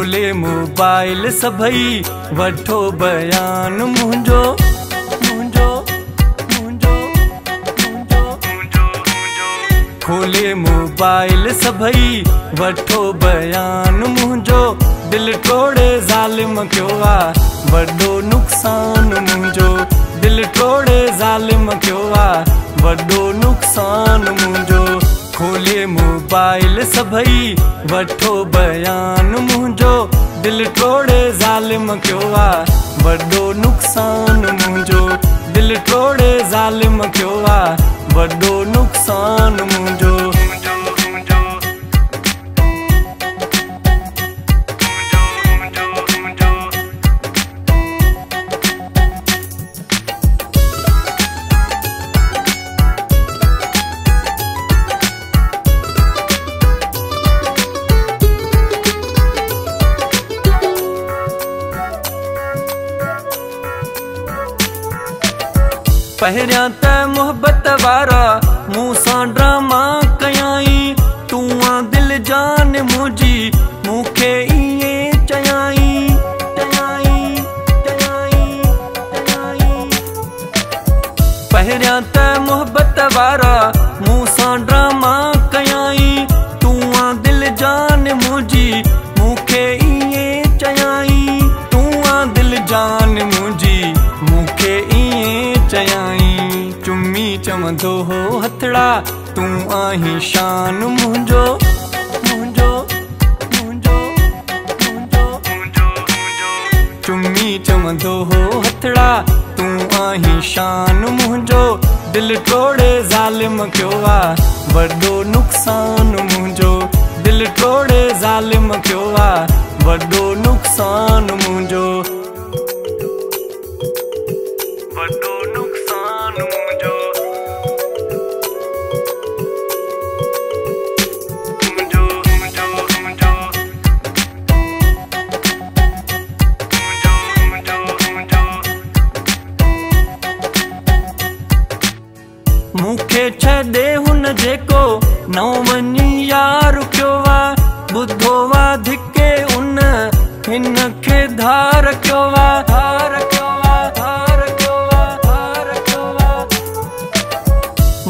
खोले मोबाइल सभई वठो बयान मुंहिंजो मुंहिंजो मुंहिंजो मुंहिंजो खोले मोबाइल सभई वठो बयान मुंहिंजो दिल टोड़े ज़ालिम कयो आहे वॾो नुक़सान मुंहिंजो दिल टोड़े ज़ालिम कयो आहे वॾो नुक़सान मुंहिंजो खोले मोबाइल सभई वठो बयान मुंहिंजो दिल टोड़े ज़ालिम कयो आहे वॾो नुक़सान मुंहिंजो दिल टोड़े ज़ालिम कयो आहे वॾो नुक़सान मुंहिंजो पहिरियां त मोहब्बत वारा मूं सां ड्रामा कयाई तूं आ दिल जान मुंहिंजी मूंखे ईअं चयाई चयाई चयाई चयाई पहिरियां त मोहब्बत वारा मूं सां ड्रामा कयाई तूं आ दिल जान मुंहिंजी मूंखे ईअं चयाई तूं आ दिल जान मुंहिंजी मूंखे ईअं चयाई चुम्मी चवंदो हो हथड़ा तूं आहीं शान मुंहिंजो मुंहिंजो मुंहिंजो मुंहिंजो चुम्मी चवंदो हो हथड़ा तूं आहीं शान मुंहिंजो दिल टोड़े ज़ालिम कयो आहे वॾो नुक़सान मुंहिंजो दिल टोड़े ज़ालिम कयो आहे वॾो नुक़सान मुंहिंजो वॾो नुक़सान मुंहिंजो मूंखे छॾे हुन जेको नओ वञी यार कयो आहे ॿुधो आहे धिके उन हिन खे धार कयो आहे धार कयो आहे धार कयो आहे धार कयो आहे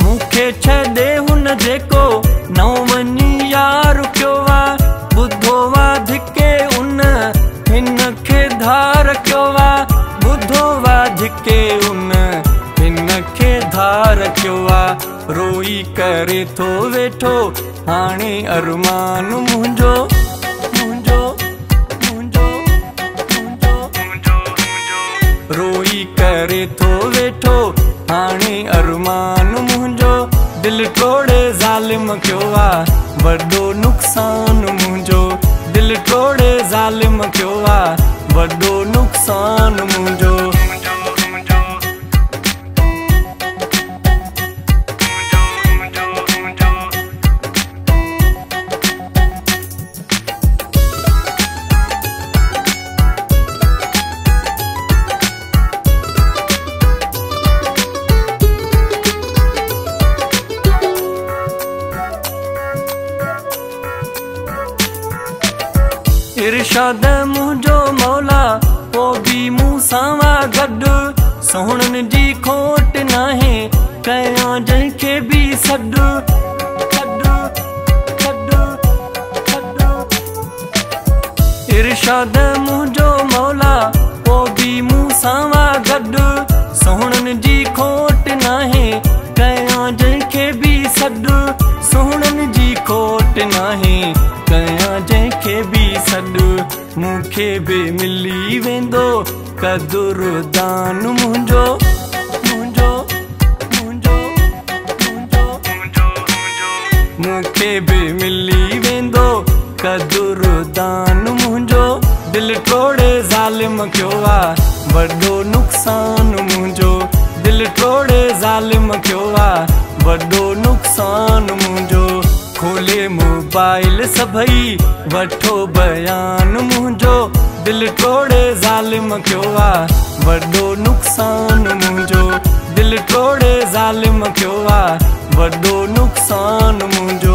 मूंखे छॾे हुन जेको नओ वञी यार कयो आहे ॿुधो आहे धिके उन हिन खे धार कयो आहे ॿुधो आहे धिके उन हिन खे धार कयो आहे रोई करे थो वेठो हाणे अरमान मुंहिंजो मुंहिंजो मुंहिंजो मुंहिंजो रोई करे थो वेठो हाणे अरमान मुंहिंजो दिल टोड़े ज़ालिम कयो आहे वॾो नुक़सान मुंहिंजो दिल टोड़े ज़ालिम कयो आहे वॾो नुक़सान मुंहिंजो इरशाद मुंहिंजो मौला पोइ बि मूं सां गॾु सोहणनि जी खोट नाहे कयां जंहिंखे बि सॾु सॾु सॾु सॾु इरशाद मुंहिंजो मौला पोइ बि मूं सां गॾु सोहणनि जी खोट नाहे कयां जंहिंखे बि सॾु सोहणनि जी खोट नाहे कयां जंहिंखे बि सॾु मूंखे बि मिली वेंदो कदुरदान मुंहिंजो मुंहिंजो मुंहिंजो मुंहिंजो मूंखे बि मिली वेंदो कदुरदान मुंहिंजो दिल टोड़े ज़ालिम कयो आहे वॾो नुक़सान मुंहिंजो दिल टोड़े ज़ालिम कयो आहे वॾो नुक़सान मुंहिंजो खोले मोबाइल सभई वठो बयान मुंहिंजो दिल टोड़े ज़ालिम कयो आहे वॾो नुक़सान मुंहिंजो दिल टोड़े ज़ालिम कयो आहे वॾो नुक़सान मुंहिंजो